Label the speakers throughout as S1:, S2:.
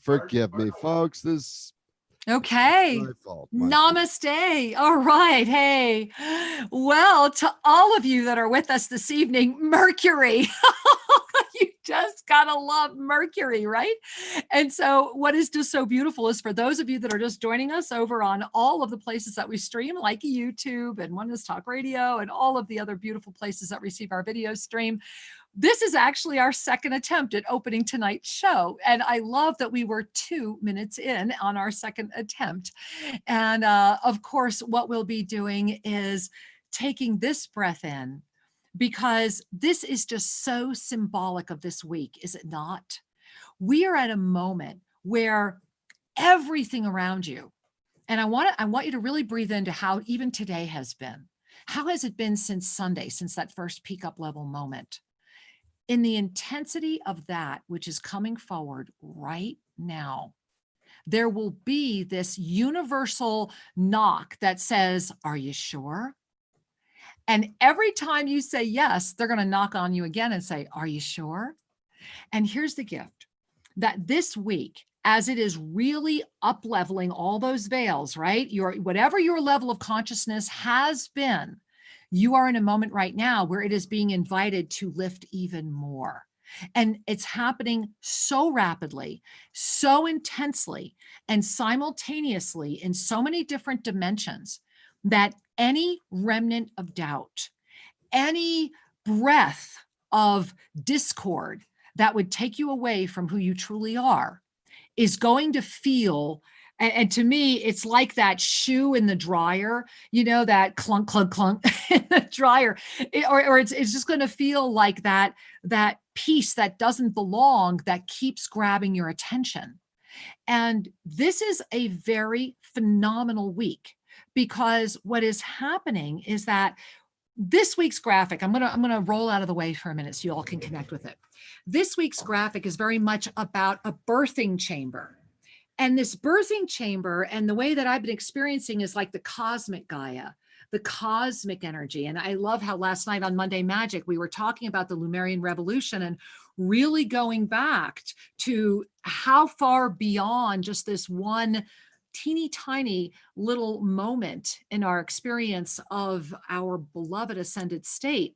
S1: Forgive me, folks. This
S2: Okay.
S1: my fault.
S2: Namaste. All right. Hey, well, to all of you that are with us this evening, Mercury. You just gotta love Mercury, right? And so what is just so beautiful is for those of you that are just joining us over on all of the places that we stream, like YouTube and Oneness Talk Radio and all of the other beautiful places that receive our video stream, this is actually our second attempt at opening tonight's show. And I love that we were 2 minutes in on our second attempt. And of course, what we'll be doing is taking this breath in, because this is just so symbolic of this week, is it not? We are at a moment where everything around you, and I want you to really breathe into how even today has been. How has it been since Sunday, since that first peak up level moment? In the intensity of that which is coming forward right now, there will be this universal knock that says, are you sure? And every time you say yes, they're going to knock on you again and say, are you sure? And here's the gift, that this week, as it is really up leveling all those veils, right? Whatever your level of consciousness has been, you are in a moment right now where it is being invited to lift even more. And it's happening so rapidly, so intensely, and simultaneously in so many different dimensions that any remnant of doubt, any breath of discord that would take you away from who you truly are is going to feel, and to me, it's like that shoe in the dryer, you know, that clunk, clunk, clunk in the dryer, or it's just going to feel like that piece that doesn't belong that keeps grabbing your attention. And this is a very phenomenal week, because what is happening is that this week's graphic, I'm gonna roll out of the way for a minute so you all can connect with it. This week's graphic is very much about a birthing chamber. And this birthing chamber, and the way that I've been experiencing, is like the cosmic Gaia, the cosmic energy. And I love how last night on Monday Magic, we were talking about the Lemurian Revolution and really going back to how far beyond just this one teeny tiny little moment in our experience of our beloved ascended state,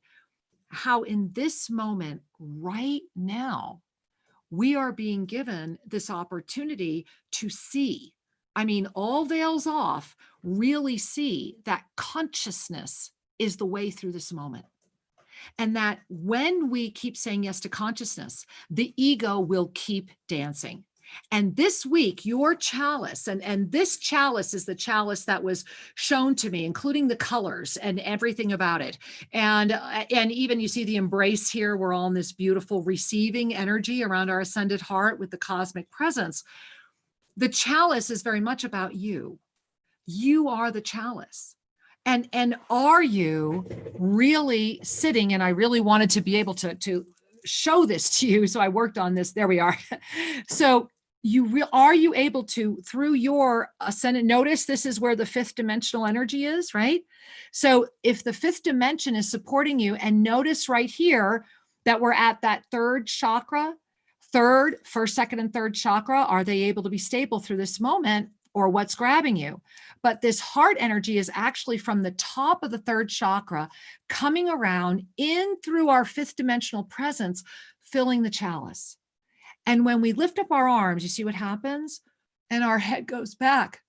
S2: how in this moment right now, we are being given this opportunity to see, I mean, all veils off, really see that consciousness is the way through this moment. And that when we keep saying yes to consciousness, the ego will keep dancing. And this week, your chalice, and this chalice is the chalice that was shown to me, including the colors and everything about it. And even you see the embrace here. We're all in this beautiful receiving energy around our ascended heart with the cosmic presence. The chalice is very much about you. You are the chalice. And are you really sitting, and I really wanted to be able to show this to you, so I worked on this. There we are. So are you able to, through your ascendant, notice this is where the fifth dimensional energy is, right? So if the fifth dimension is supporting you, and notice right here that we're at that third chakra, first, second, and third chakra, are they able to be stable through this moment, or what's grabbing you? But this heart energy is actually from the top of the third chakra, coming around in through our fifth dimensional presence, filling the chalice. And when we lift up our arms, you see what happens? And our head goes back.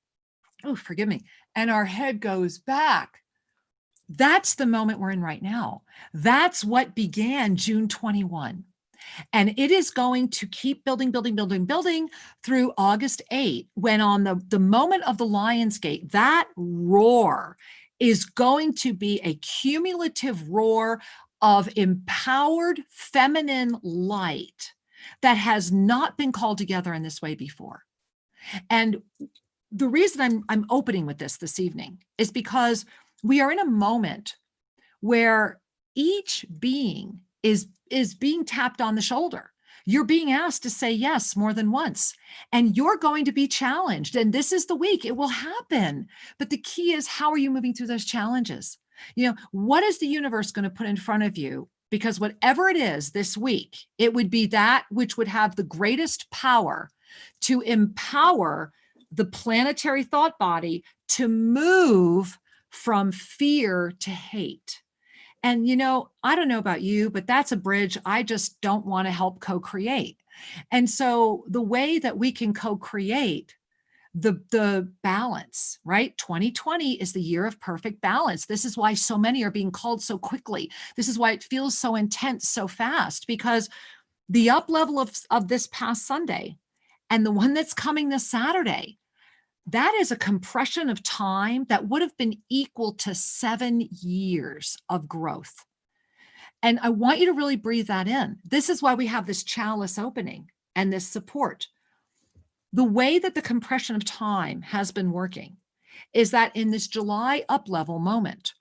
S2: Oh, forgive me. And our head goes back. That's the moment we're in right now. That's what began June 21. And it is going to keep building through August 8, when on the moment of the Lion's Gate, that roar is going to be a cumulative roar of empowered feminine light that has not been called together in this way before. And the reason I'm opening with this evening is because we are in a moment where each being is being tapped on the shoulder. You're being asked to say yes more than once, and you're going to be challenged. And this is the week it will happen. But the key is, how are you moving through those challenges? You know, what is the universe going to put in front of you? Because whatever it is this week, it would be that which would have the greatest power to empower the planetary thought body to move from fear to hate. And, I don't know about you, but that's a bridge I just don't want to help co-create. And so the way that we can co-create the balance, right? 2020 is the year of perfect balance. This is why so many are being called so quickly. This is why it feels so intense so fast, because the up level of this past Sunday and the one that's coming this Saturday, that is a compression of time that would have been equal to 7 years of growth. And I want you to really breathe that in. This is why we have this chalice opening and this support. The way that the compression of time has been working is that in this July up level moment,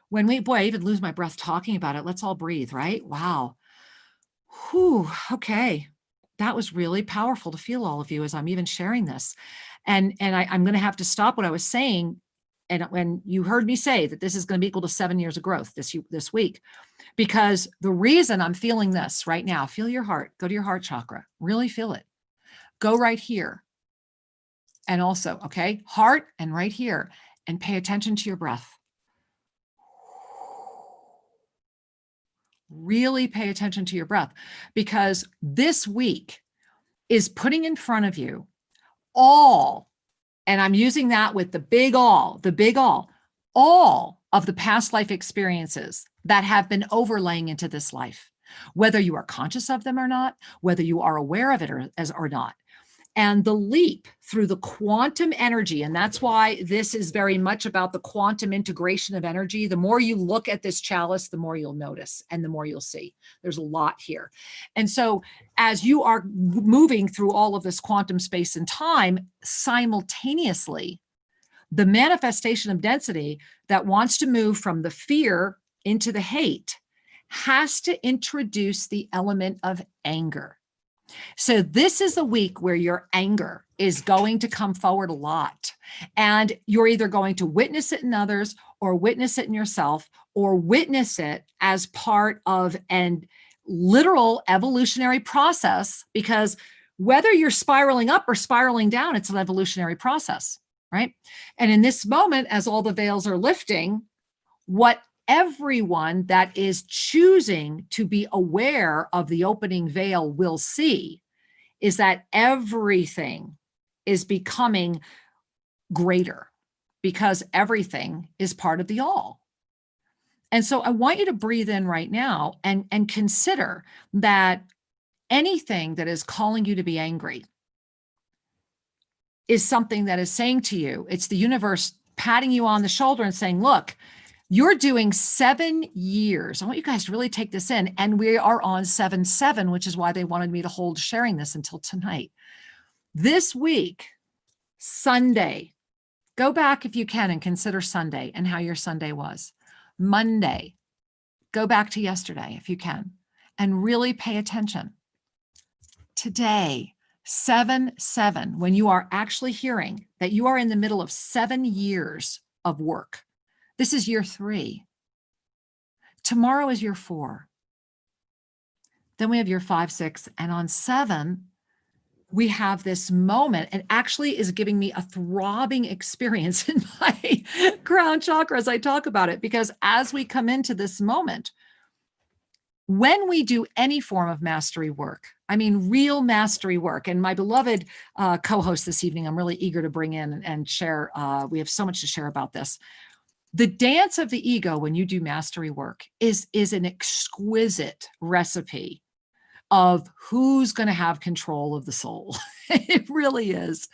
S2: when I even lose my breath talking about it. Let's all breathe, right? Wow. Whew, okay. That was really powerful to feel all of you as I'm even sharing this. And I'm going to have to stop what I was saying. And when you heard me say that this is going to be equal to 7 years of growth this week, because the reason I'm feeling this right now, feel your heart, go to your heart chakra, really feel it. Go right here. And also, okay, heart and right here, and pay attention to your breath. Really pay attention to your breath, because this week is putting in front of you all, and I'm using that with the big all of the past life experiences that have been overlaying into this life, whether you are conscious of them or not, whether you are aware of it or not. And the leap through the quantum energy, and that's why this is very much about the quantum integration of energy. The more you look at this chalice, the more you'll notice and the more you'll see. There's a lot here. And so as you are moving through all of this quantum space and time, simultaneously, the manifestation of density that wants to move from the fear into the hate has to introduce the element of anger. So this is a week where your anger is going to come forward a lot, and you're either going to witness it in others or witness it in yourself or witness it as part of an literal evolutionary process, because whether you're spiraling up or spiraling down, it's an evolutionary process, right? And in this moment, as all the veils are lifting, what everyone that is choosing to be aware of the opening veil will see is that everything is becoming greater, because everything is part of the all. And so I want you to breathe in right now and consider that anything that is calling you to be angry is something that is saying to you, it's the universe patting you on the shoulder and saying, look, you're doing 7 years. I want you guys to really take this in. And we are on 7/7, which is why they wanted me to hold sharing this until tonight. This week, Sunday, go back if you can and consider Sunday and how your Sunday was. Monday, go back to yesterday if you can and really pay attention. Today, 7/7, when you are actually hearing that you are in the middle of 7 years of work. This is year 3. Tomorrow is year 4. Then we have year 5, 6, and on 7, we have this moment, and actually is giving me a throbbing experience in my crown chakra as I talk about it, because as we come into this moment, when we do any form of mastery work, I mean, real mastery work, and my beloved co-host this evening, I'm really eager to bring in and share. We have so much to share about this. The dance of the ego when you do mastery work is an exquisite recipe of who's going to have control of the soul. It really is.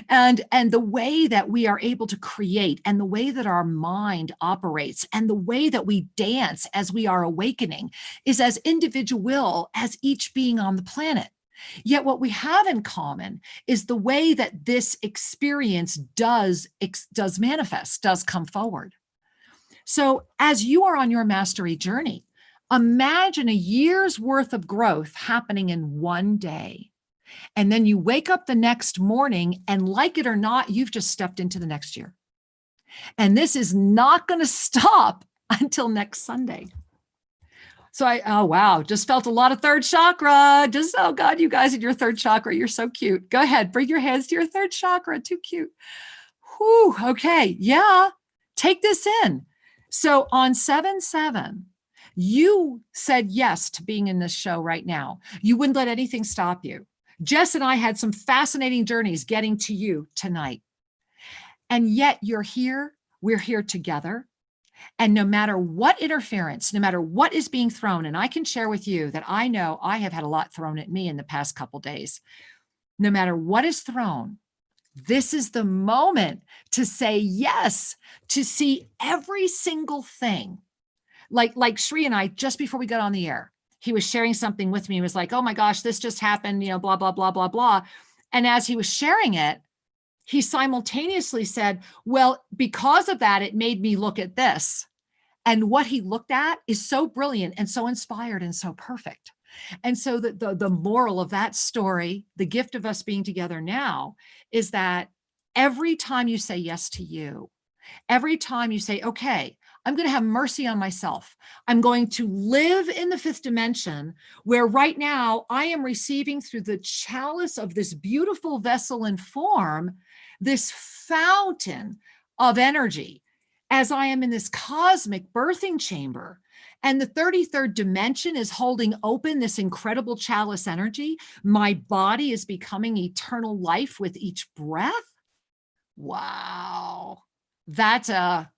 S2: And the way that we are able to create, and the way that our mind operates, and the way that we dance as we are awakening is as individual as each being on the planet. Yet what we have in common is the way that this experience does manifest, does come forward. So as you are on your mastery journey, imagine a year's worth of growth happening in one day. And then you wake up the next morning, and like it or not, you've just stepped into the next year. And this is not going to stop until next Sunday. So oh, wow. Just felt a lot of third chakra. Just, oh God, you guys in your third chakra, you're so cute. Go ahead. Bring your hands to your third chakra. Too cute. Whew. Okay. Yeah. Take this in. So on 7/7, you said yes to being in this show right now. You wouldn't let anything stop you. Jess and I had some fascinating journeys getting to you tonight. And yet you're here. We're here together. And no matter what interference, no matter what is being thrown, and I can share with you that I know I have had a lot thrown at me in the past couple of days. No matter what is thrown, this is the moment to say yes, to see every single thing. Like Shri and I, just before we got on the air, he was sharing something with me. He was like, oh my gosh, this just happened, blah, blah, blah, blah, blah. And as he was sharing it, he simultaneously said, well, because of that, it made me look at this. And what he looked at is so brilliant and so inspired and so perfect. And so the moral of that story, the gift of us being together now, is that every time you say yes to you, every time you say, okay, I'm going to have mercy on myself. I'm going to live in the fifth dimension where right now I am receiving through the chalice of this beautiful vessel and form, this fountain of energy, as I am in this cosmic birthing chamber. And the 33rd dimension is holding open this incredible chalice energy. My body is becoming eternal life with each breath. Wow. That's a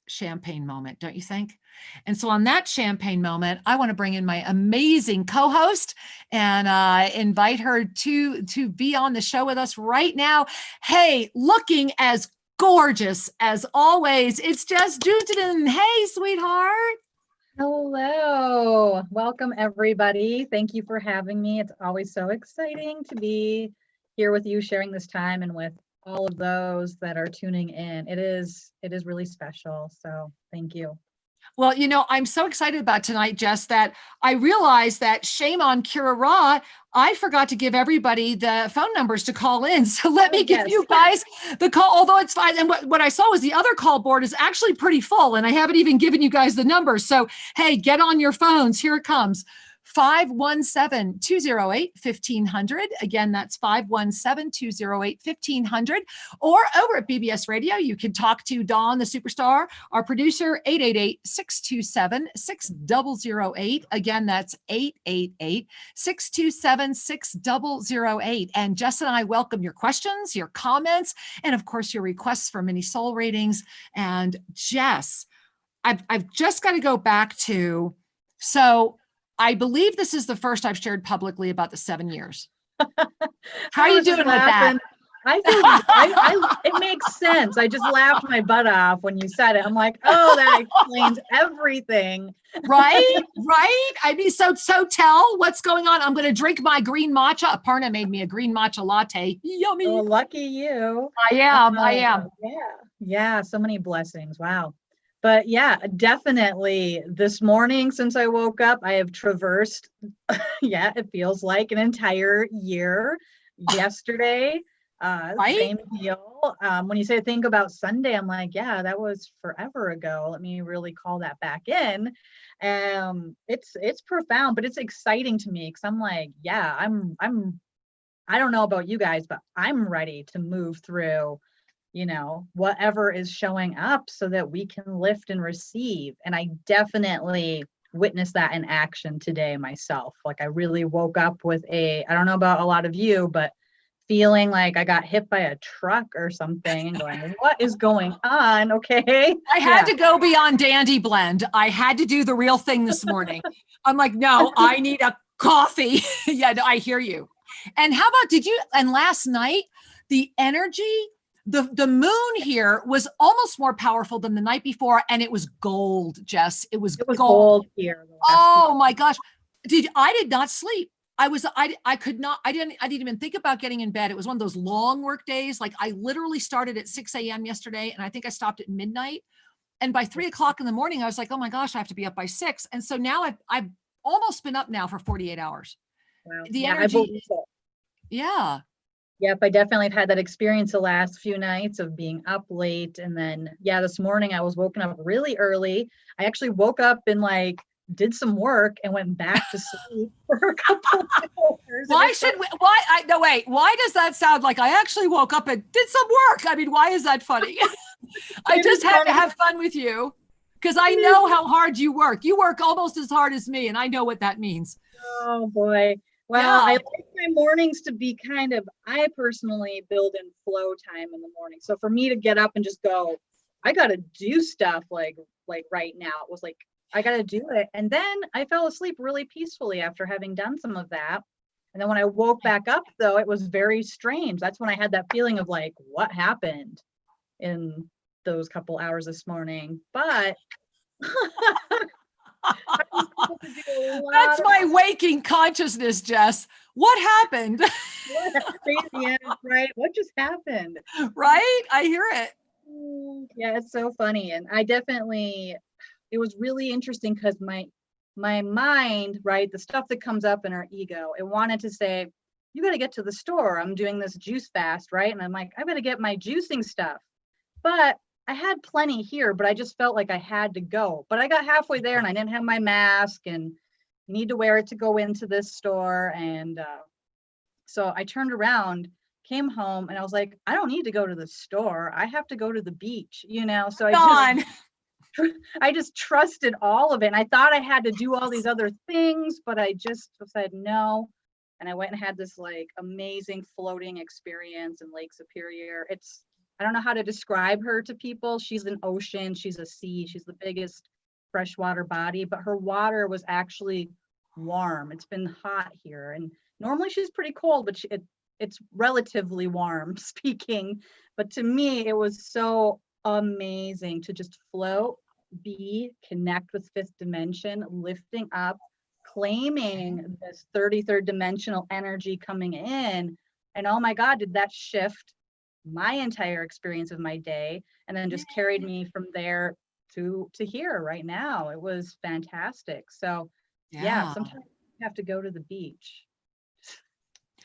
S2: champagne moment, don't you think? And so on that champagne moment, I want to bring in my amazing co-host and invite her to be on the show with us right now. Hey, looking as gorgeous as always, it's Jess Juntanen. Hey, sweetheart.
S3: Hello. Welcome, everybody. Thank you for having me. It's always so exciting to be here with you, sharing this time, and with all of those that are tuning in. It is really special. So thank you.
S2: Well, I'm so excited about tonight, Jess, that I realized that shame on Kira Ra. I forgot to give everybody the phone numbers to call in. So let me give you guys the call, although it's fine. And what I saw was the other call board is actually pretty full, and I haven't even given you guys the numbers. So, hey, get on your phones. Here it comes. 517-208-1500. Again, that's 517-208-1500. Or over at BBS Radio, you can talk to Dawn, the superstar, our producer, 888-627-6008. Again, that's 888-627-6008. And Jess and I welcome your questions, your comments, and of course, your requests for mini soul readings. And Jess, I've just got to go back to, so I believe this is the first I've shared publicly about the 7 years. How are you doing with that?
S3: It makes sense. I just laughed my butt off when you said it. I'm like, oh, that explains everything.
S2: Right? I mean, so tell what's going on. I'm going to drink my green matcha. Aparna made me a green matcha latte. Yummy.
S3: Oh, lucky you.
S2: I am.
S3: Yeah. So many blessings. Wow. But yeah, definitely this morning, since I woke up, I have traversed, it feels like an entire year. Yesterday,
S2: right?
S3: Same deal. When you say think about Sunday, I'm like, yeah, that was forever ago. Let me really call that back in. It's profound, but it's exciting to me because I'm like, yeah, I don't know about you guys, but I'm ready to move through whatever is showing up so that we can lift and receive. And I definitely witnessed that in action today myself. Like I really woke up with I don't know about a lot of you, but feeling like I got hit by a truck or something and going, what is going on? Okay.
S2: I had to go beyond Dandy Blend. I had to do the real thing this morning. I'm like, no, I need a coffee. Yeah, I hear you. And how about, and last night, the energy, the moon here was almost more powerful than the night before. And it was gold, Jess. It was gold
S3: here.
S2: Oh my gosh. I did not sleep. I didn't even think about getting in bed. It was one of those long work days. Like I literally started at 6 a.m. yesterday and I think I stopped at midnight. And by 3 o'clock in the morning, I was like, oh my gosh, I have to be up by 6. And so now I've almost been up now for 48 hours.
S3: Wow.
S2: The energy. Yeah.
S3: Yep, I definitely have had that experience the last few nights of being up late. And then, this morning I was woken up really early. I actually woke up and like did some work and went back to sleep for a couple of hours.
S2: Why should we, no, wait, why does that sound like I actually woke up and did some work? I mean, why is that funny? I just had to have fun with you because I know how hard you work. You work almost as hard as me, and I know what that means.
S3: Oh boy. Well, I like my mornings to be I personally build in flow time in the morning. So for me to get up and just go, I got to do stuff like right now, it was like, I got to do it. And then I fell asleep really peacefully after having done some of that. And then when I woke back up, though, it was very strange. That's when I had that feeling of like, what happened in those couple hours this morning? But
S2: that's my waking consciousness, Jess. What happened?
S3: Yeah, right. What just happened?
S2: Right? I hear it.
S3: Yeah, it's so funny. And it was really interesting because my mind, right, the stuff that comes up in our ego, it wanted to say, you got to get to the store. I'm doing this juice fast, right? And I'm like, I got to get my juicing stuff. But I had plenty here, but I just felt like I had to go. But I got halfway there and I didn't have my mask, and you need to wear it to go into this store. And so I turned around, came home, and I was like, I don't need to go to the store. I have to go to the beach, So I just trusted all of it. And I thought I had to do all these other things, but I just said no. And I went and had this like amazing floating experience in Lake Superior. I don't know how to describe her to people. She's an ocean, she's a sea, she's the biggest freshwater body, but her water was actually warm. It's been hot here, and normally she's pretty cold, but it's relatively warm speaking. But to me, it was so amazing to just float, connect with fifth dimension, lifting up, claiming this 33rd dimensional energy coming in. And oh my God, did that shift my entire experience of my day, and then just carried me from there to here right now. It was fantastic. So yeah, sometimes you have to go to the beach.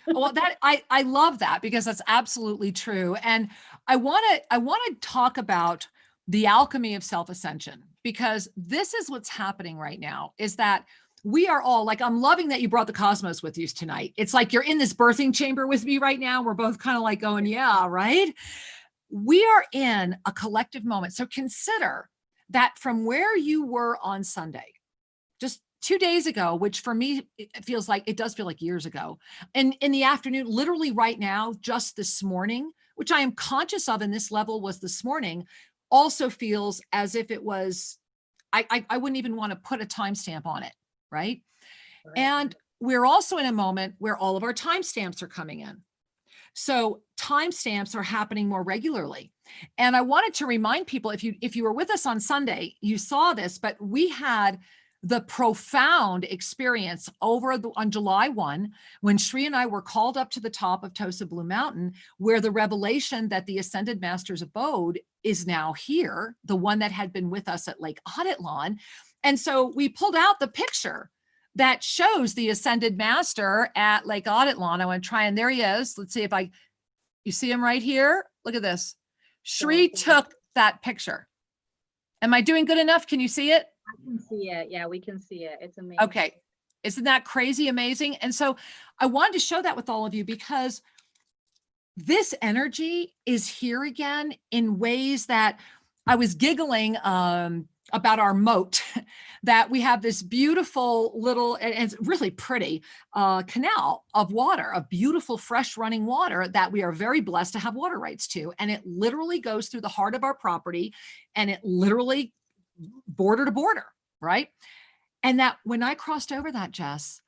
S2: Well, that I love that, because that's absolutely true. And I want to talk about the alchemy of self-ascension, because this is what's happening right now, is that we are all like, I'm loving that you brought the cosmos with you tonight. It's like you're in this birthing chamber with me right now. We're both kind of like going, yeah, right. We are in a collective moment. So consider that from where you were on Sunday, just 2 days ago, which for me, it does feel like years ago. And in the afternoon, literally right now, just this morning, which I am conscious of in this level was this morning, also feels as if it was, I wouldn't even want to put a timestamp on it. Right. And we're also in a moment where all of our timestamps are coming in. So timestamps are happening more regularly. And I wanted to remind people, if you were with us on Sunday, you saw this, but we had the profound experience on July 1, when Shri and I were called up to the top of Tosa Blue Mountain, where the revelation that the Ascended Master's abode is now here, the one that had been with us at Lake Audetlawn. And so we pulled out the picture that shows the Ascended Master at Lake Audetlawn. I want to try, and there he is. Let's see if you see him right here. Look at this. Shri took that picture. Am I doing good enough? Can you see it?
S3: I can see it. Yeah, we can see it. It's amazing.
S2: Okay. Isn't that crazy amazing? And so I wanted to share that with all of you, because this energy is here again in ways that I was giggling about our moat, that we have this beautiful little, and it's really pretty canal of water, of beautiful, fresh running water that we are very blessed to have water rights to. And it literally goes through the heart of our property, and it literally border to border, right? And that when I crossed over that, Jess,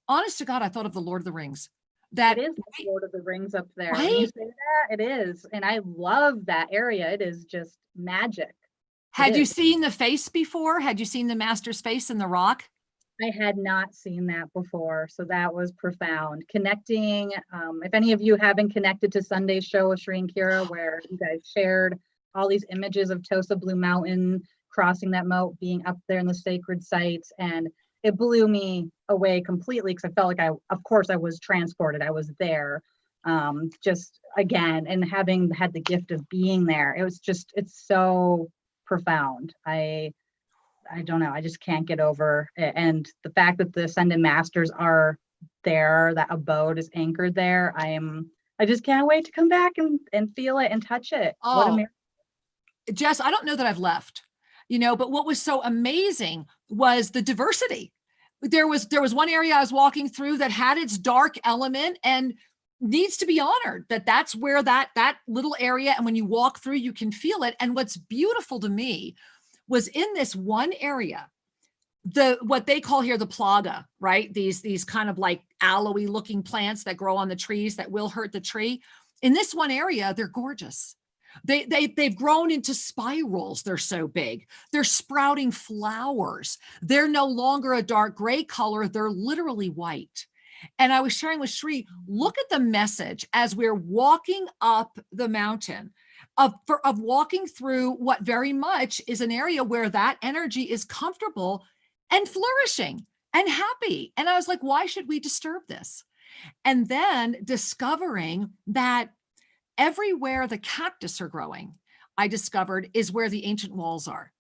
S2: honest to God, I thought of the Lord of the Rings. That
S3: it is the Lord of the Rings up there.
S2: Right?
S3: When you say that, it is. And I love that area. It is just magic.
S2: Had you seen the face before? Had you seen the Master's face in the rock?
S3: I had not seen that before. So that was profound. Connecting, if any of you haven't connected to Sunday's show with Shri and Kira, where you guys shared all these images of Tosa Blue Mountain, crossing that moat, being up there in the sacred sites, and it blew me away completely, because I felt like of course I was transported. I was there, just again, and having had the gift of being there. It's so profound. I I don't know. I just can't get over it. And the fact that the Ascended Masters are there, that abode is anchored there. I just can't wait to come back and feel it and touch it. What a
S2: Oh,
S3: miracle.
S2: Jess, I don't know that I've left, but what was so amazing was the diversity. There was one area I was walking through that had its dark element and needs to be honored. That's where that little area, and when you walk through, you can feel it. And what's beautiful to me was in this one area, what they call here the plaga, right? These kind of like aloe looking plants that grow on the trees that will hurt the tree. In this one area, they're gorgeous. They've grown into spirals. They're so big. They're sprouting flowers. They're no longer a dark gray color. They're literally white. And I was sharing with Shri, look at the message as we're walking up the mountain of walking through what very much is an area where that energy is comfortable and flourishing and happy. And I was like, why should we disturb this? And then discovering that everywhere the cactus are growing, I discovered is where the ancient walls are.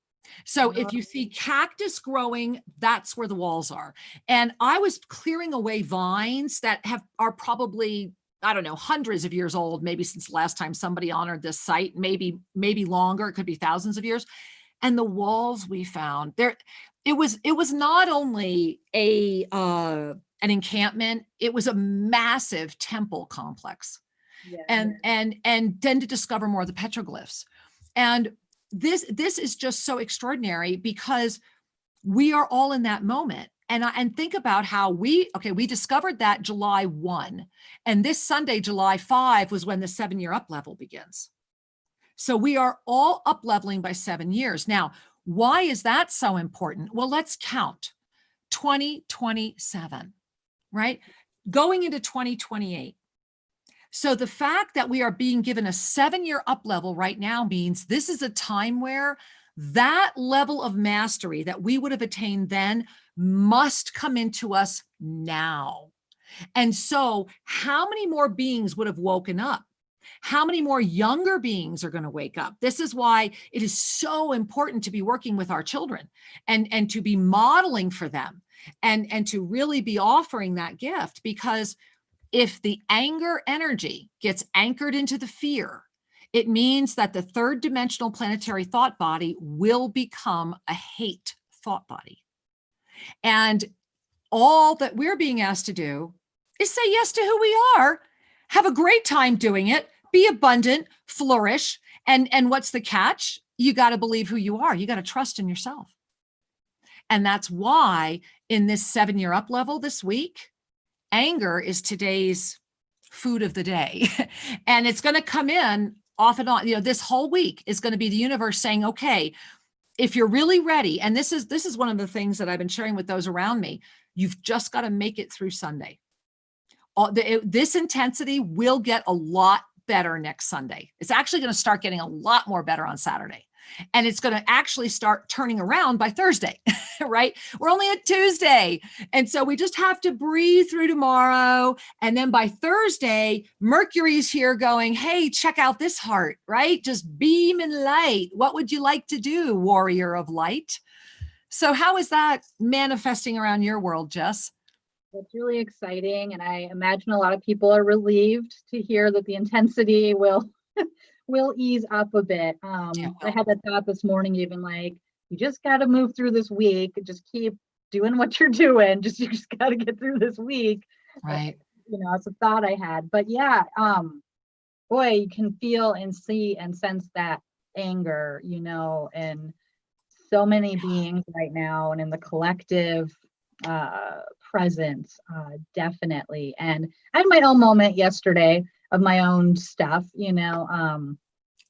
S2: So if you see cactus growing, that's where the walls are. And I was clearing away vines that are probably, I don't know, hundreds of years old, maybe since last time somebody honored this site, maybe longer, it could be thousands of years. And the walls we found there, it was not only an encampment, it was a massive temple complex. Yeah. And then to discover more of the petroglyphs. And this is just so extraordinary because we are all in that moment. And think about how we discovered that July 1, and this Sunday, July 5, was when the 7-year up level begins. So we are all up leveling by 7 years. Now, why is that so important? Well, let's count 2027, right? Going into 2028. So the fact that we are being given a 7-year up level right now means this is a time where that level of mastery that we would have attained then must come into us now. And so how many more beings would have woken up? How many more younger beings are going to wake up? This is why it is so important to be working with our children and to be modeling for them and to really be offering that gift, because if the anger energy gets anchored into the fear, it means that the third dimensional planetary thought body will become a hate thought body. And all that we're being asked to do is say yes to who we are, have a great time doing it, be abundant, flourish. And what's the catch? You got to believe who you are. You got to trust in yourself. And that's why in this 7-year up level this week, anger is today's food of the day. And it's going to come in off and on. This whole week is going to be the universe saying, okay, if you're really ready, and this is one of the things that I've been sharing with those around me, you've just got to make it through Sunday. This intensity will get a lot better next Sunday. It's actually going to start getting a lot more better on Saturday. And it's going to actually start turning around by Thursday, right? We're only at Tuesday. And so we just have to breathe through tomorrow. And then by Thursday, Mercury's here going, hey, check out this heart, right? Just beam and light. What would you like to do, warrior of light? So how is that manifesting around your world, Jess?
S3: It's really exciting. And I imagine a lot of people are relieved to hear that the intensity will ease up a bit. I had that thought this morning, even like, you just got to move through this week. Just keep doing what you're doing. You just got to get through this week.
S2: Right.
S3: It's a thought I had. But yeah, boy, you can feel and see and sense that anger, in so many beings right now and in the collective presence, definitely. And I had my own moment yesterday of my own stuff,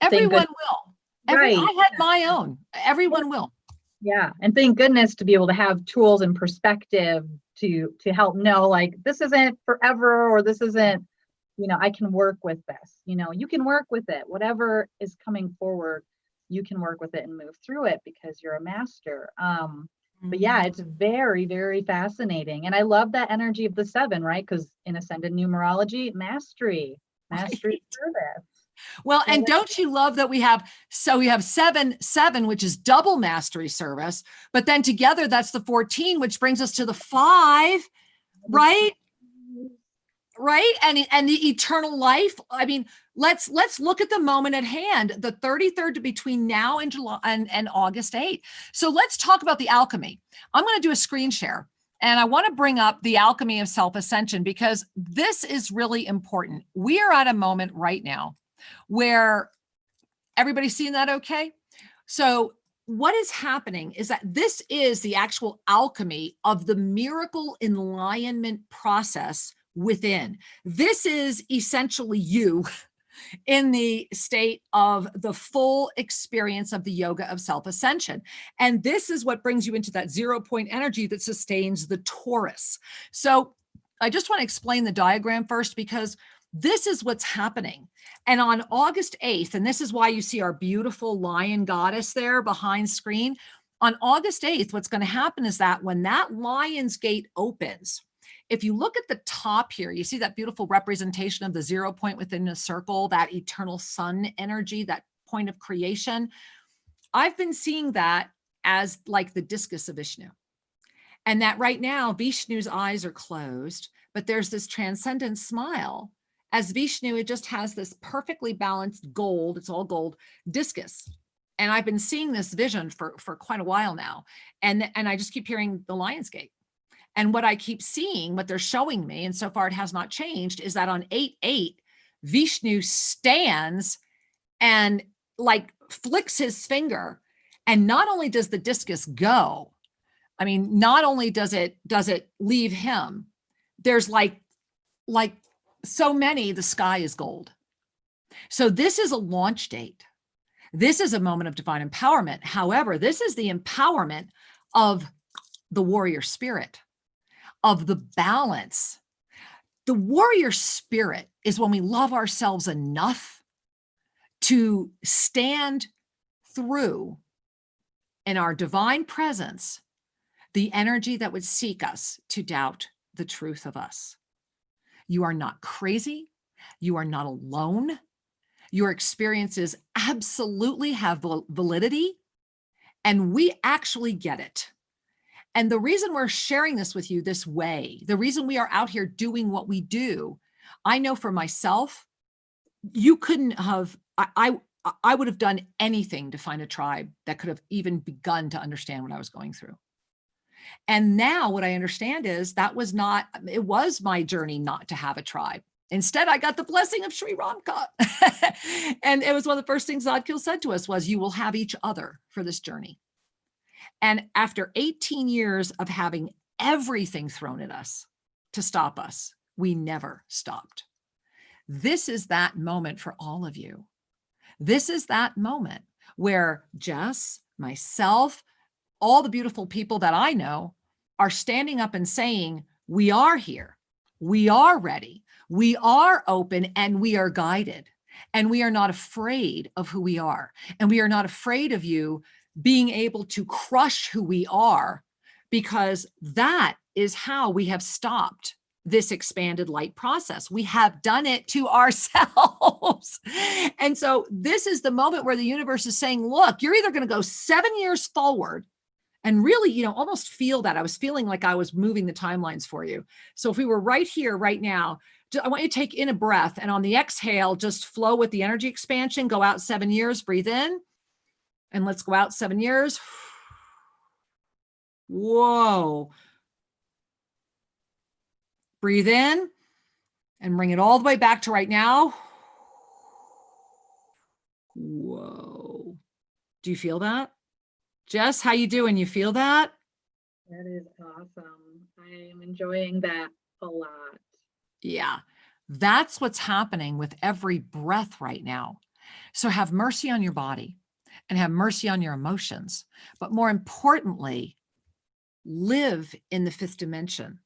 S2: Everyone will.
S3: Right.
S2: I had my own. Everyone will.
S3: Yeah. And thank goodness to be able to have tools and perspective to help know, like, this isn't forever, or this isn't, I can work with this. You can work with it. Whatever is coming forward, you can work with it and move through it because you're a master. But yeah, it's very, very fascinating. And I love that energy of the 7, right? Because in ascended numerology, mastery, service.
S2: Well,
S3: Yeah,
S2: and don't you love that we have 7, which is double mastery service, but then together that's the 14, which brings us to the 5, right? Right. And the eternal life. I mean, let's look at the moment at hand, the 33rd between now and July and August 8th. So let's talk about the alchemy. I'm going to do a screen share. And I want to bring up the alchemy of self-ascension because this is really important. We are at a moment right now where everybody's seeing that okay? So what is happening is that this is the actual alchemy of the miracle enlightenment process within. This is essentially you in the state of the full experience of the yoga of self-ascension. And this is what brings you into that 0 point energy that sustains the Taurus. So I just want to explain the diagram first because this is what's happening. And on August 8th, and this is why you see our beautiful lion goddess there behind screen. On August 8th, what's going to happen is that when that lion's gate opens, if you look at the top here, you see that beautiful representation of the 0 point within a circle, that eternal sun energy, that point of creation. I've been seeing that as like the discus of Vishnu. And that right now, Vishnu's eyes are closed, but there's this transcendent smile. As Vishnu, it just has this perfectly balanced gold, it's all gold, discus. And I've been seeing this vision for quite a while now. And I just keep hearing the lion's gate. And what I keep seeing, what they're showing me, and so far it has not changed, is that on 8/8, Vishnu stands and like flicks his finger. And not only does the discus go, I mean, not only does it leave him, there's like so many, the sky is gold. So this is a launch date. This is a moment of divine empowerment. However, this is the empowerment of the warrior spirit, of the balance. The warrior spirit is when we love ourselves enough to stand through in our divine presence the energy that would seek us to doubt the truth of us. You are not crazy. You are not alone. Your experiences absolutely have validity, and we actually get it. And the reason we're sharing this with you this way, the reason we are out here doing what we do, I know for myself, you couldn't have, I would have done anything to find a tribe that could have even begun to understand what I was going through. And now what I understand is it was my journey not to have a tribe. Instead, I got the blessing of Sri Ramka. And it was one of the first things Zadkiel said to us was, you will have each other for this journey. And after 18 years of having everything thrown at us to stop us, we never stopped. This is that moment for all of you. This is that moment where Jess, myself, all the beautiful people that I know are standing up and saying, we are here, we are ready, we are open, and we are guided. And we are not afraid of who we are. And we are not afraid of you being able to crush who we are, because that is how we have stopped this expanded light process. We have done it to ourselves. And so this is the moment where the universe is saying, look, you're either going to go 7 years forward and really, almost feel that. I was feeling like I was moving the timelines for you. So if we were right here, right now, I want you to take in a breath, and on the exhale, just flow with the energy expansion, go out 7 years, breathe in, and let's go out 7 years. Whoa. Breathe in and bring it all the way back to right now. Whoa. Do you feel that? Jess, how you doing? You feel that?
S3: That is awesome. I am enjoying that a lot.
S2: Yeah, that's what's happening with every breath right now. So have mercy on your body and have mercy on your emotions. But more importantly, live in the 5th dimension.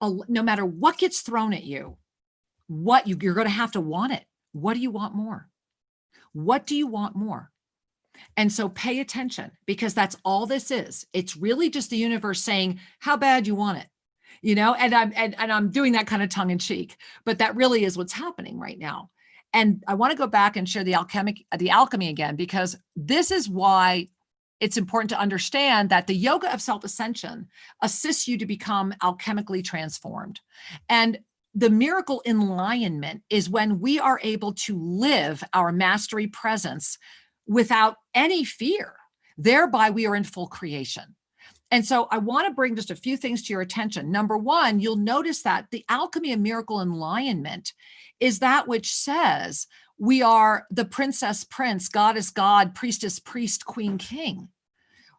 S2: No matter what gets thrown at you, you're going to have to want it. What do you want more? What do you want more? And so pay attention, because that's all this is. It's really just the universe saying how bad you want it, and I'm doing that kind of tongue in cheek, but that really is what's happening right now. And I want to go back and share the alchemy again, because this is why it's important to understand that the Yoga of Self-Ascension assists you to become alchemically transformed. And the miracle enlightenment is when we are able to live our mastery presence without any fear. Thereby, we are in full creation. And so I want to bring just a few things to your attention. Number one, you'll notice that the alchemy of miracle enlightenment is that which says we are the princess, prince, goddess, god, priestess, priest, queen, king,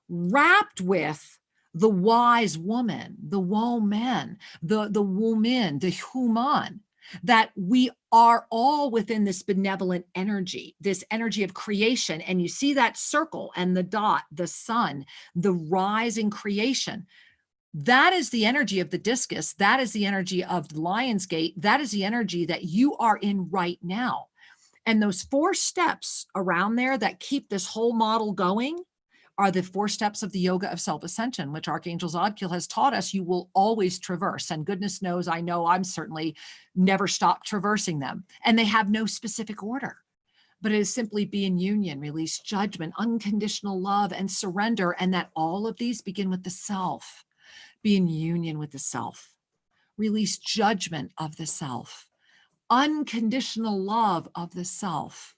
S2: wrapped with the wise woman, the woman, the woman, the human, that we are all within this benevolent energy, this energy of creation. And you see that circle and the dot, the sun, the rising creation. That is the energy of the discus. That is the energy of the lion's gate. That is the energy that you are in right now. And those 4 steps around there that keep this whole model going are the 4 steps of the Yoga of Self-Ascension, which Archangel Zadkiel has taught us you will always traverse. And goodness knows, I know I'm certainly never stopped traversing them. And they have no specific order, but it is simply be in union, release judgment, unconditional love, and surrender. And that all of these begin with the self. Be in union with the self. Release judgment of the self. Unconditional love of the self.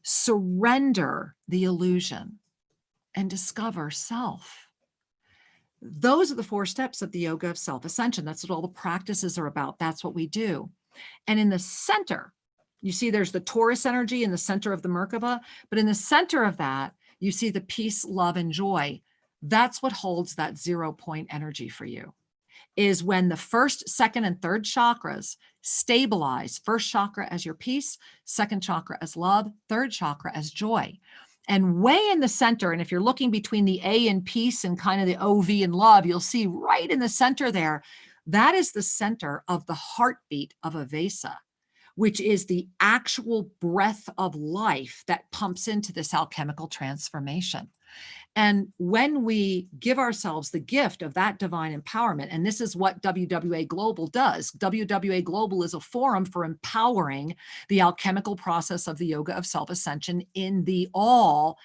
S2: Surrender the illusion and discover self. Those are the 4 steps of the Yoga of Self-Ascension. That's what all the practices are about. That's what we do. And in the center, you see there's the Taurus energy in the center of the Merkaba, but in the center of that, you see the peace, love, and joy. That's what holds that 0 point energy for you, is when the first, second, and third chakras stabilize. First chakra as your peace, second chakra as love, third chakra as joy. And way in the center, and if you're looking between the A and peace and kind of the OV and love, you'll see right in the center there, that is the center of the heartbeat of Avesa, which is the actual breath of life that pumps into this alchemical transformation. And when we give ourselves the gift of that divine empowerment, and this is what WWA Global does. WWA Global is a forum for empowering the alchemical process of the Yoga of Self-Ascension in the all,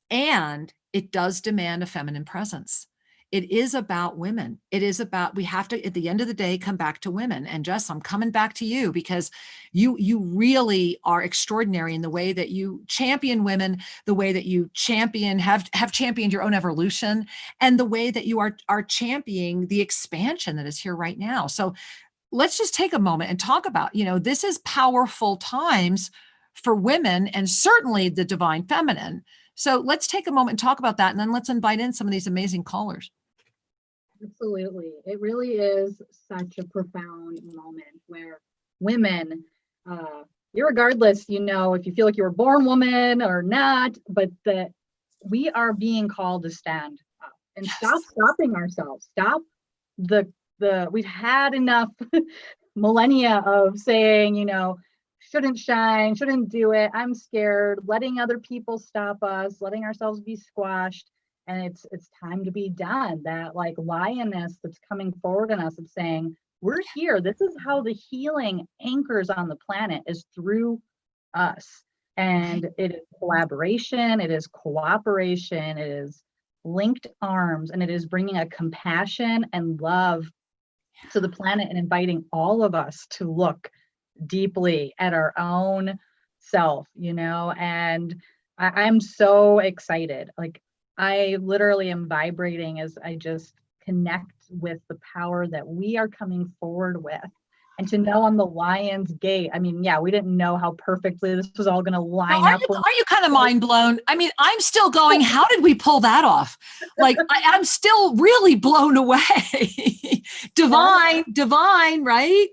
S2: and it does demand a feminine presence. It is about women. It is about, we have to, at the end of the day, come back to women. And Jess, I'm coming back to you because you really are extraordinary in the way that you champion women, the way that you have championed your own evolution, and the way that you are championing the expansion that is here right now. So let's just take a moment and talk about, this is powerful times for women and certainly the divine feminine. So let's take a moment and talk about that. And then let's invite in some of these amazing callers.
S3: Absolutely. It really is such a profound moment where women, irregardless, if you feel like you were born woman or not, but that we are being called to stand up and stop stopping ourselves. Stop we've had enough millennia of saying, shouldn't shine, shouldn't do it. I'm scared, letting other people stop us, letting ourselves be squashed. And it's time to be done. That like lioness that's coming forward in us, it's saying, we're here. This is how the healing anchors on the planet, is through us. And it is collaboration, it is cooperation, it is linked arms, and it is bringing a compassion and love to the planet and inviting all of us to look deeply at our own self, and I'm so excited. Like, I literally am vibrating as I just connect with the power that we are coming forward with. And to know on the Lion's Gate, I mean, we didn't know how perfectly this was all going to line up.
S2: Are you kind of mind blown? I mean, I'm still going, how did we pull that off? Like, I'm still really blown away. divine, right?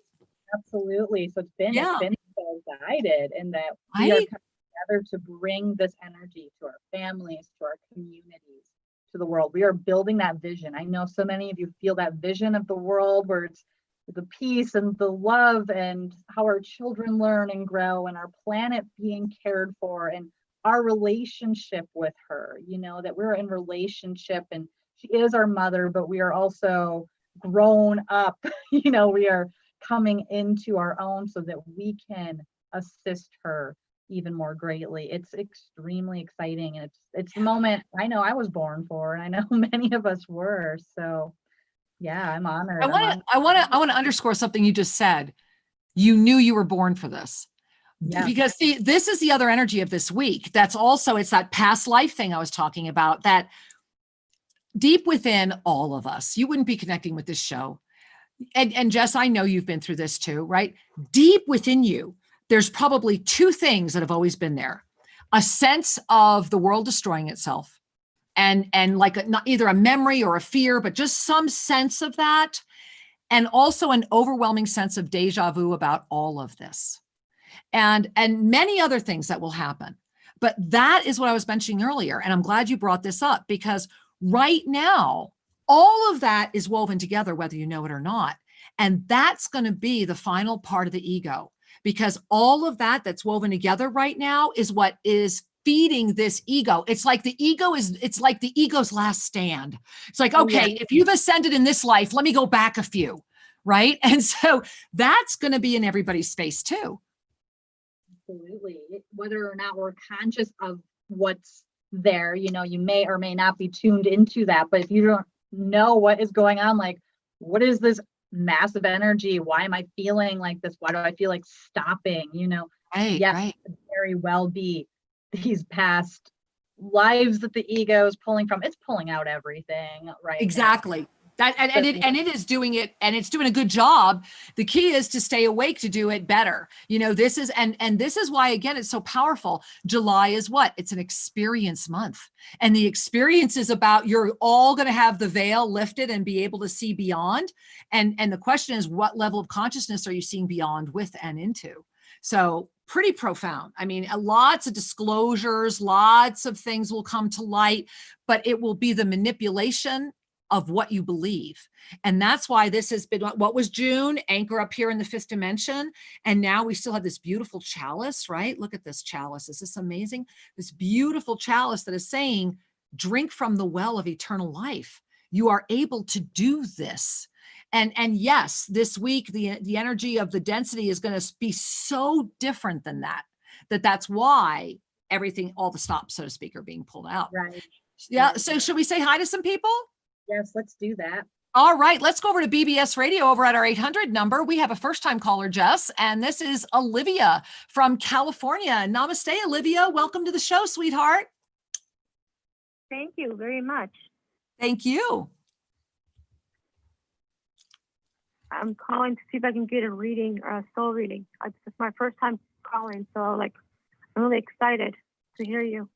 S3: Absolutely. So it's been so guided, and that we are coming together to bring this energy to our families, to our communities, to the world. We are building that vision. I know so many of you feel that vision of the world where it's the peace and the love and how our children learn and grow and our planet being cared for and our relationship with her, that we're in relationship and she is our mother, but we are also grown up, we are coming into our own so that we can assist her even more greatly. It's extremely exciting, and it's the moment I know I was born for, and I know many of us were. So yeah, I'm honored.
S2: I want to underscore something you just said. You knew you were born for this.
S3: Yeah.
S2: Because see, this is the other energy of this week. That's also, it's that past life thing I was talking about, that deep within all of us, you wouldn't be connecting with this show. And Jess, I know you've been through this too, right? Deep within you, there's probably two things that have always been there: a sense of the world destroying itself, and like not either a memory or a fear, but just some sense of that, and also an overwhelming sense of deja vu about all of this, and many other things that will happen. But that is what I was mentioning earlier, and I'm glad you brought this up, because right now, all of that is woven together, whether you know it or not. And that's going to be the final part of the ego, because all of that that's woven together right now is what is feeding this ego. It's like the ego's last stand. It's like, okay, if you've ascended in this life, let me go back a few, right? And so that's going to be in everybody's space too.
S3: Absolutely. Whether or not we're conscious of what's there, you may or may not be tuned into that. But if you don't know what is going on, like, what is this massive energy? Why am I feeling like this? Why do I feel like stopping?
S2: Right.
S3: Could very well be these past lives that the ego is pulling from. It's pulling out everything right
S2: Exactly.
S3: now.
S2: That it is doing it, and it's doing a good job. The key is to stay awake to do it better. This is and this is why, again, it's so powerful. July is what? It's an experience month. And the experience is about, you're all going to have the veil lifted and be able to see beyond. And the question is, what level of consciousness are you seeing beyond, with, and into? So pretty profound. I mean, lots of disclosures, lots of things will come to light, but it will be the manipulation of what you believe. And that's why this has been, what was June, anchor up here in the fifth dimension. And now we still have this beautiful chalice, right? Look at this chalice. Is this amazing? This beautiful chalice that is saying, drink from the well of eternal life. You are able to do this. And yes, this week, the energy of the density is going to be so different than that's why everything, all the stops, so to speak, are being pulled out.
S3: Right.
S2: Yeah. So should we say hi to some people?
S3: Yes, let's do that.
S2: All right, let's go over to BBS Radio over at our 800 number. We have a first-time caller, Jess, and this is Olivia from California. Namaste, Olivia. Welcome to the show, sweetheart.
S4: Thank you very much.
S2: Thank you.
S4: I'm calling to see if I can get a reading, a soul reading. It's my first time calling, so I'm really excited to hear you.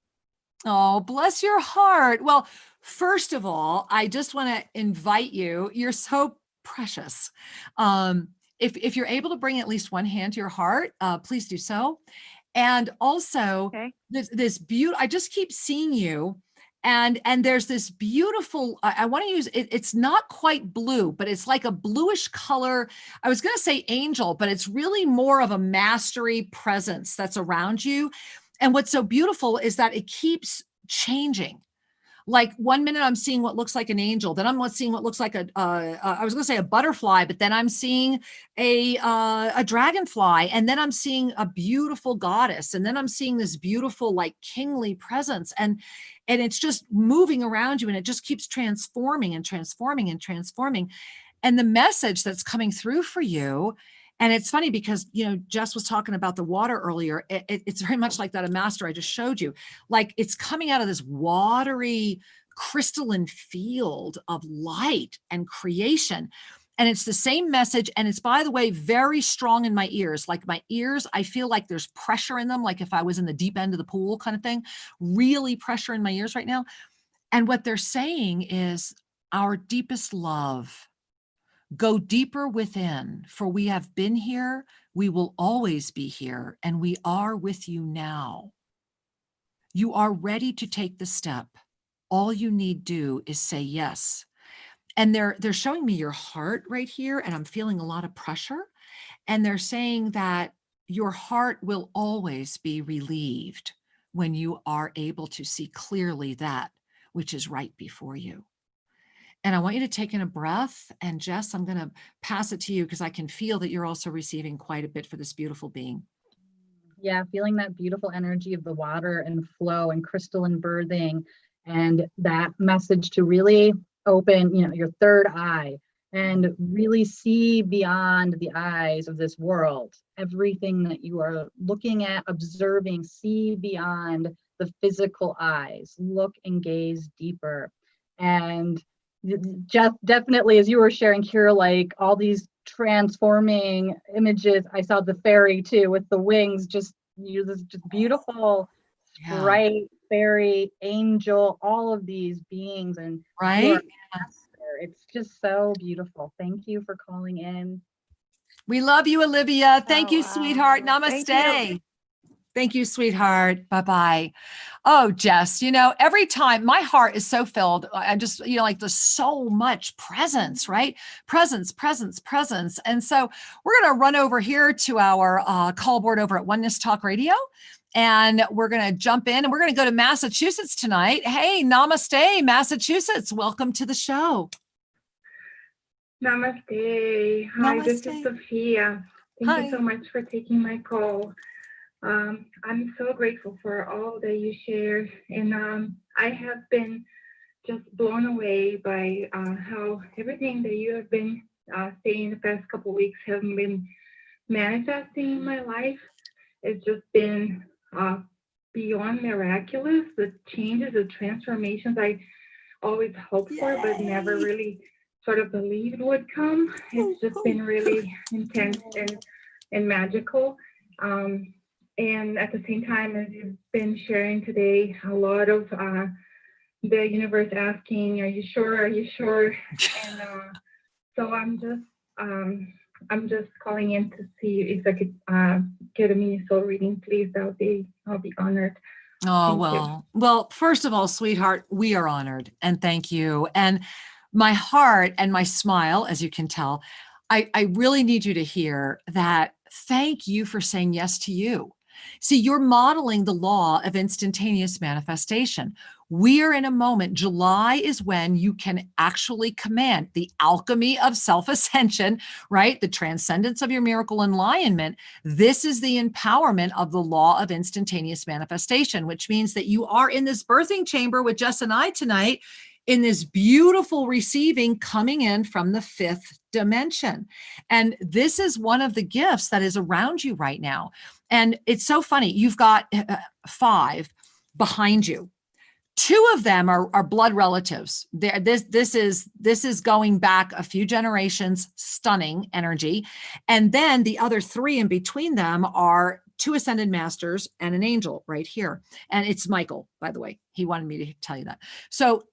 S2: Oh, bless your heart. Well, first of all, I just want to invite you. You're so precious. If you're able to bring at least one hand to your heart, please do so. And also,
S4: Okay.
S2: this beautiful, I just keep seeing you. And there's this beautiful, I want to use it. It's not quite blue, but it's like a bluish color. I was going to say angel, but it's really more of a mastery presence that's around you. And what's so beautiful is that it keeps changing. Like 1 minute I'm seeing what looks like an angel, then I'm seeing what looks like I was going to say a butterfly, but then I'm seeing a dragonfly, and then I'm seeing a beautiful goddess, and then I'm seeing this beautiful, like, kingly presence, and it's just moving around you, and it just keeps transforming and transforming and transforming. And the message that's coming through for you. And it's funny because, Jess was talking about the water earlier. It's very much like that, a master I just showed you. Like, it's coming out of this watery, crystalline field of light and creation. And it's the same message. And it's, by the way, very strong in my ears. Like, my ears, I feel like there's pressure in them. Like if I was in the deep end of the pool kind of thing, really pressure in my ears right now. And what they're saying is, our deepest love, go deeper within, for we have been here, we will always be here, and we are with you now. You are ready to take the step. All you need do is say yes. And they're showing me your heart right here, and I'm feeling a lot of pressure. And they're saying that your heart will always be relieved when you are able to see clearly that which is right before you. And I want you to take in a breath. And Jess, I'm going to pass it to you because I can feel that you're also receiving quite a bit for this beautiful being.
S3: Yeah, feeling that beautiful energy of the water and flow and crystalline birthing, and that message to really open, your third eye and really see beyond the eyes of this world. Everything that you are looking at, observing, see beyond the physical eyes. Look and gaze deeper. And just definitely, as you were sharing, Kira, like all these transforming images. I saw the fairy too with the wings, just this just beautiful,
S2: Yeah.
S3: bright fairy, angel, all of these beings, and you are
S2: Right?
S3: a master. It's just so beautiful. Thank you for calling in.
S2: We love you, Olivia. Thank
S4: Oh,
S2: you,
S4: wow.
S2: sweetheart.
S4: Thank you.
S2: Namaste. Thank you, sweetheart. Bye-bye. Oh, Jess, every time my heart is so filled, I just, like there's so much presence, right? Presence, presence, presence. And so we're going to run over here to our call board over at Oneness Talk Radio. And we're going to jump in and we're going to go to Massachusetts tonight. Hey, namaste, Massachusetts. Welcome to the show.
S5: Namaste. Hi, this
S2: Namaste.
S5: is Sophia. Thank
S2: Hi.
S5: you so much for taking my call. I'm so grateful for all that you share, and I have been just blown away by how everything that you have been saying the past couple of weeks have been manifesting in my life. It's just been beyond miraculous. The changes, the transformations I always hoped for, but never really sort of believed would come. It's just been really intense and magical. And at the same time, as you've been sharing today, a lot of the universe asking, "Are you sure? Are you sure?" And so I'm just calling in to see if I could get a mini soul reading, please. I'll be honored.
S2: Oh,
S5: Thank you.
S2: well, first of all, sweetheart, we are honored and thank you. And my heart and my smile, as you can tell, I really need you to hear that. Thank you for saying yes to you. See, you're modeling the law of instantaneous manifestation. We are in a moment. July is when you can actually command the alchemy of self-ascension, right? The transcendence of your miracle enlightenment. This is the empowerment of the law of instantaneous manifestation, which means that you are in this birthing chamber with Jess and I tonight, in this beautiful receiving coming in from the fifth dimension. And this is one of the gifts that is around you right now. And it's so funny. You've got 5 behind you. 2 of them are blood relatives. This is going back a few generations, stunning energy. And then the other 3 in between them are 2 ascended masters and an angel right here. And it's Michael, by the way. He wanted me to tell you that. So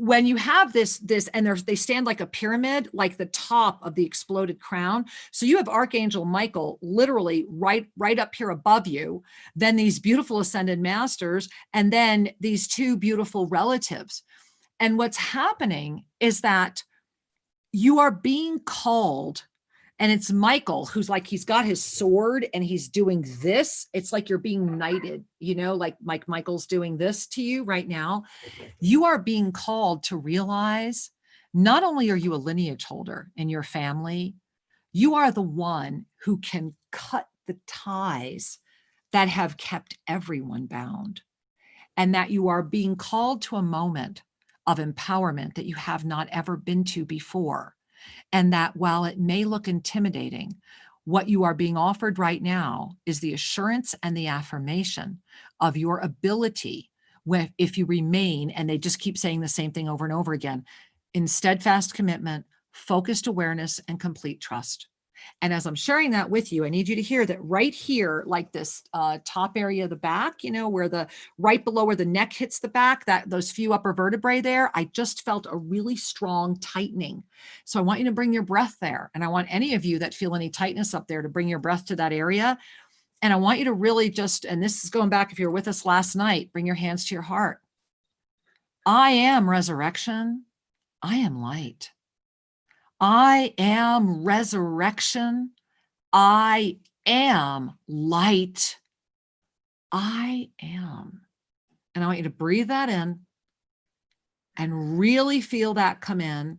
S2: when you have this, and they stand like a pyramid, like the top of the exploded crown. So you have Archangel Michael literally right up here above you, then these beautiful ascended masters, and then these 2 beautiful relatives. And what's happening is that you are being called, and it's Michael who's like, he's got his sword and he's doing this. It's like you're being knighted, like Michael's doing this to you right now. You are being called to realize not only are you a lineage holder in your family, you are the one who can cut the ties that have kept everyone bound, and that you are being called to a moment of empowerment that you have not ever been to before. And that while it may look intimidating, what you are being offered right now is the assurance and the affirmation of your ability, if you remain, and they just keep saying the same thing over and over again, in steadfast commitment, focused awareness, and complete trust. And as I'm sharing that with you, I need you to hear that right here, like this top area of the back, where right below where the neck hits the back, those few upper vertebrae there, I just felt a really strong tightening. So I want you to bring your breath there. And I want any of you that feel any tightness up there to bring your breath to that area. And I want you to really just, and this is going back, if you're with us last night, bring your hands to your heart. I am resurrection. I am light. I am resurrection. I am light. I am. And I want you to breathe that in and really feel that come in.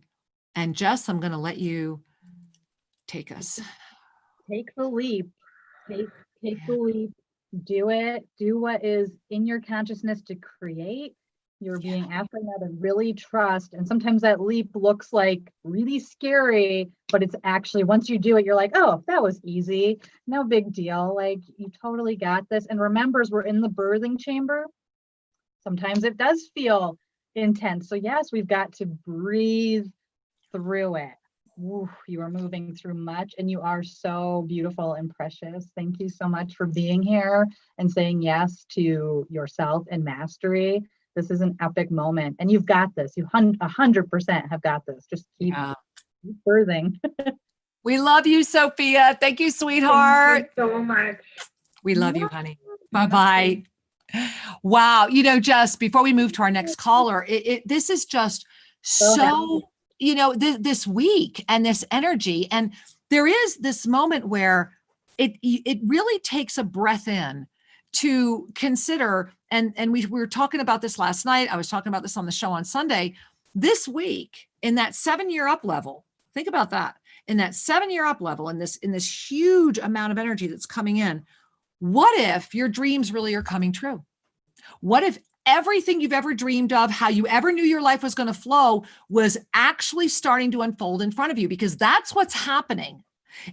S2: And Jess, I'm going to let you take us.
S3: Take the leap. Take the leap. do it. Do what is in your consciousness to create. You're being asked right now to really trust. And sometimes that leap looks like really scary, but it's actually, once you do it, you're like, oh, that was easy. No big deal. Like, you totally got this. And remember, as we're in the birthing chamber, sometimes it does feel intense. So yes, we've got to breathe through it. Oof, you are moving through much, and you are so beautiful and precious. Thank you so much for being here and saying yes to yourself and mastery. This is an epic moment, and you've got this. You 100% have got this. Just keep birthing.
S2: We love you, Sophia. Thank you, sweetheart.
S5: Thank you so much.
S2: We love you, honey. Bye-bye. Wow. You know, just before we move to our next caller, this is just so, you know, this week and this energy. And there is this moment where it really takes a breath in to consider, and we were talking about this last night. I was talking about this on the show on Sunday. This week, in that 7-year up level, think about that. In that 7-year up level, in this huge amount of energy that's coming in, what if your dreams really are coming true? What if everything you've ever dreamed of, how you ever knew your life was going to flow, was actually starting to unfold in front of you? Because that's what's happening.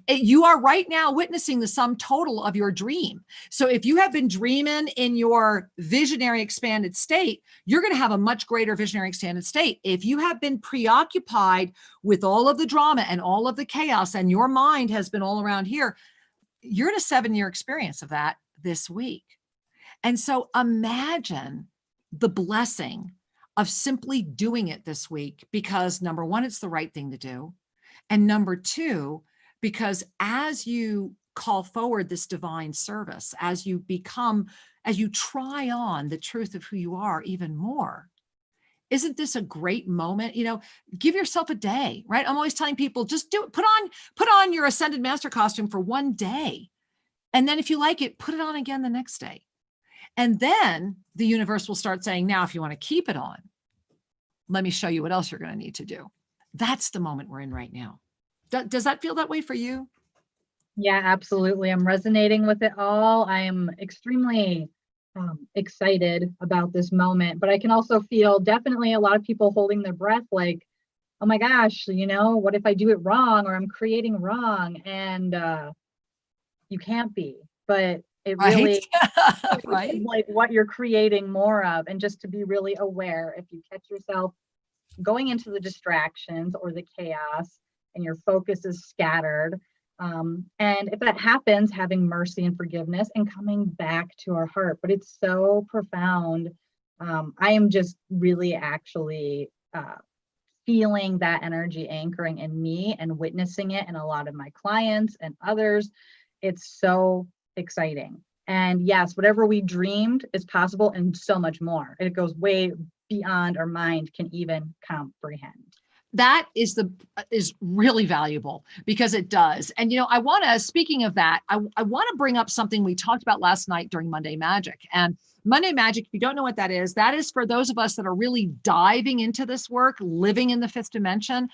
S2: You are right now witnessing the sum total of your dream. So if you have been dreaming in your visionary expanded state, you're going to have a much greater visionary expanded state. If you have been preoccupied with all of the drama and all of the chaos, and your mind has been all around here, you're in a 7-year experience of that this week. And so imagine the blessing of simply doing it this week, because number one, it's the right thing to do. And number two, because as you call forward this divine service, as you try on the truth of who you are even more, isn't this a great moment? You know, give yourself a day, right? I'm always telling people, just do it. Put on your Ascended Master costume for one day. And then if you like it, put it on again the next day. And then the universe will start saying, now, if you want to keep it on, let me show you what else you're going to need to do. That's the moment we're in right now. Does that feel that way for you?
S3: Yeah, absolutely. I'm resonating with it all. I am extremely excited about this moment, but I can also feel definitely a lot of people holding their breath like, oh my gosh, you know, what if I do it wrong, or I'm creating wrong? And you can't be, but it really
S2: right?
S3: is like what you're creating more of. And just to be really aware, if you catch yourself going into the distractions or the chaos and your focus is scattered, and if that happens, having mercy and forgiveness and coming back to our heart. But it's so profound. I am just really actually feeling that energy anchoring in me and witnessing it in a lot of my clients and others. It's so exciting. And yes, whatever we dreamed is possible, and so much more. It goes way beyond our mind can even comprehend.
S2: That is really valuable, because it does. And, you know, I want to, speaking of that, I want to bring up something we talked about last night during Monday Magic. And Monday Magic, if you don't know what that is for those of us that are really diving into this work, living in the 5th dimension.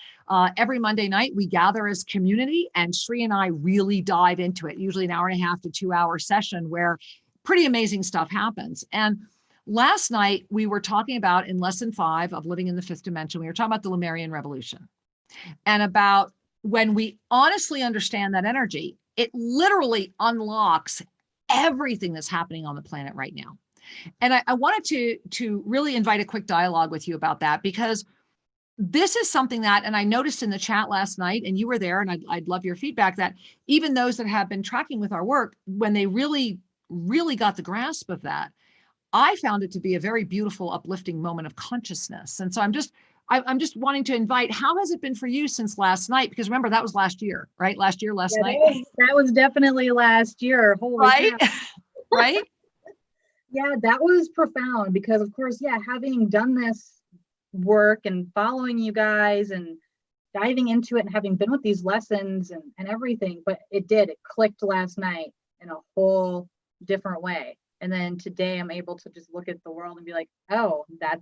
S2: Every Monday night we gather as community, and Sri and I really dive into it, usually an 1.5 to 2 hour session where pretty amazing stuff happens. And last night, we were talking about, in lesson 5 of Living in the 5th Dimension, we were talking about the Lemurian Revolution, and about when we honestly understand that energy, it literally unlocks everything that's happening on the planet right now. And I wanted to really invite a quick dialogue with you about that, because this is something that, and I noticed in the chat last night, and you were there, and I'd love your feedback, that even those that have been tracking with our work, when they really, really got the grasp of that, I found it to be a very beautiful, uplifting moment of consciousness. And so I'm just wanting to invite, how has it been for you since last night? Because remember, that was last year, right? Last night.
S3: That was definitely last year. Holy
S2: right? Right?
S3: Yeah, that was profound, because of course, yeah, having done this work and following you guys and diving into it and having been with these lessons and everything, but it clicked last night in a whole different way. And then today I'm able to just look at the world and be like, oh, that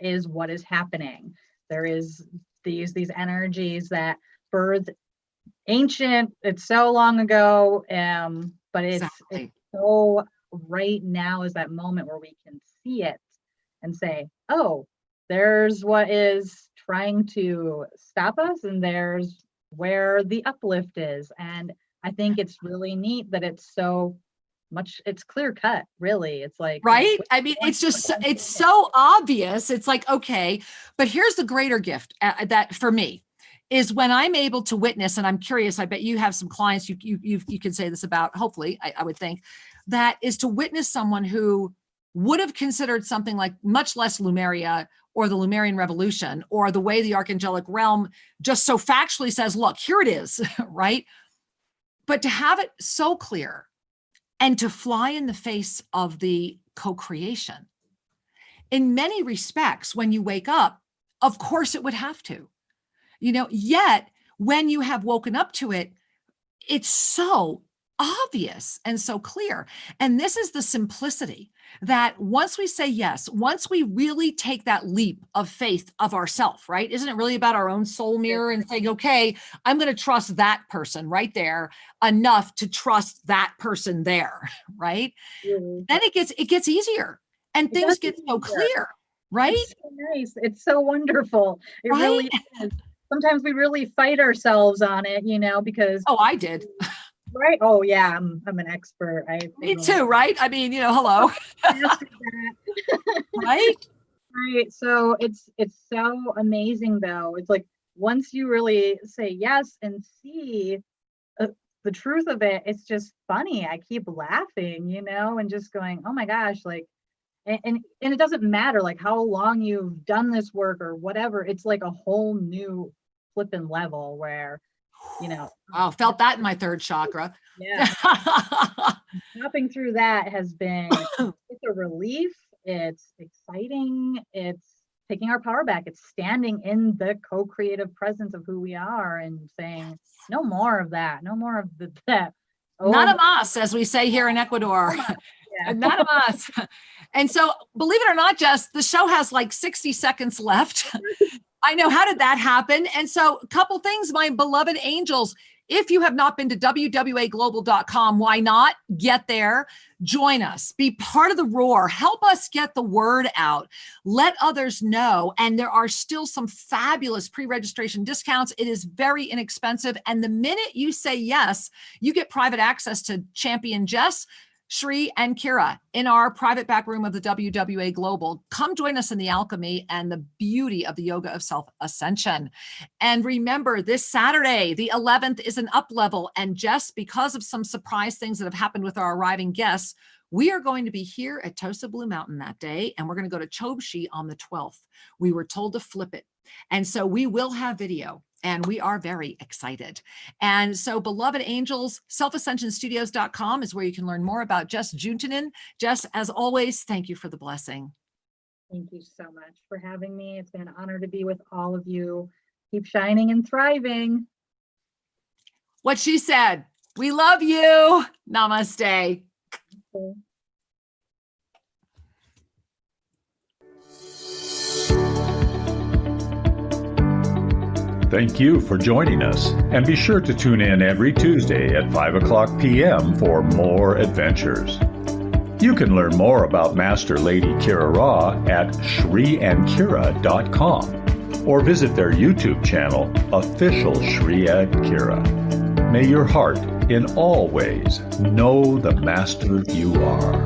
S3: is what is happening. There is these energies that birthed ancient, it's so long ago, but it's so right now is that moment where we can see it and say, oh, there's what is trying to stop us, and there's where the uplift is. And I think it's really neat that it's so much, it's clear cut, really. It's like,
S2: right? I mean, it's just, it's so obvious. It's like, okay, but here's the greater gift that for me is when I'm able to witness, and I'm curious, I bet you have some clients you can say this about, hopefully, I would think, that is to witness someone who would have considered something like much less Lumeria or the Lumerian Revolution or the way the Archangelic realm just so factually says, look, here it is, right? But to have it so clear and to fly in the face of the co-creation, in many respects, when you wake up, of course it would have to, yet when you have woken up to it, it's so obvious and so clear. And this is the simplicity that once we say yes, once we really take that leap of faith of ourself, right? Isn't it really about our own soul mirror and saying, okay, I'm going to trust that person right there enough to trust that person there, right?
S3: Mm-hmm.
S2: Then it gets easier and things get so clear, right?
S3: It's so nice. It's so wonderful. It
S2: right?
S3: really is. Sometimes we really fight ourselves on it, because.
S2: Oh, I did.
S3: Right. Oh yeah. I'm an expert.
S2: Me too. Right. I mean, hello. Right.
S3: Right. So it's so amazing though. It's like, once you really say yes and see the truth of it, it's just funny. I keep laughing, and just going, oh my gosh, like, and it doesn't matter like how long you've done this work or whatever. It's like a whole new flipping level where,
S2: Oh, felt that in my third chakra.
S3: Yeah. Hopping through that has been, it's a relief. It's exciting. It's taking our power back. It's standing in the co-creative presence of who we are and saying, no more of that. No more of that. Oh,
S2: none of us, as we say here in Ecuador.
S3: Yeah.
S2: None of us. And so, believe it or not, Jess, the show has like 60 seconds left. I know. How did that happen? And so a couple things, my beloved angels, if you have not been to wwaglobal.com, why not get there? Join us, be part of the roar, help us get the word out, let others know. And there are still some fabulous pre-registration discounts. It is very inexpensive. And the minute you say yes, you get private access to Champion Jess, Shri, and Kira in our private back room of the WWA Global. Come join us in the alchemy and the beauty of the Yoga of Self-Ascension. And remember, this Saturday, the 11th, is an up level. And just because of some surprise things that have happened with our arriving guests, we are going to be here at Tosa Blue Mountain that day, and we're going to go to Chobshi on the 12th. We were told to flip it. And so we will have video. And we are very excited. And so, beloved angels, selfascensionstudios.com is where you can learn more about Jess Juntunen. Jess, as always, thank you for the blessing.
S3: Thank you so much for having me. It's been an honor to be with all of you. Keep shining and thriving.
S2: What she said, we love you. Namaste.
S3: Okay.
S6: Thank you for joining us, and be sure to tune in every Tuesday at 5:00 p.m. for more adventures. You can learn more about Master Lady Kira Ra at shriandkira.com or visit their YouTube channel, Official Shri and Kira. May your heart in all ways know the Master you are.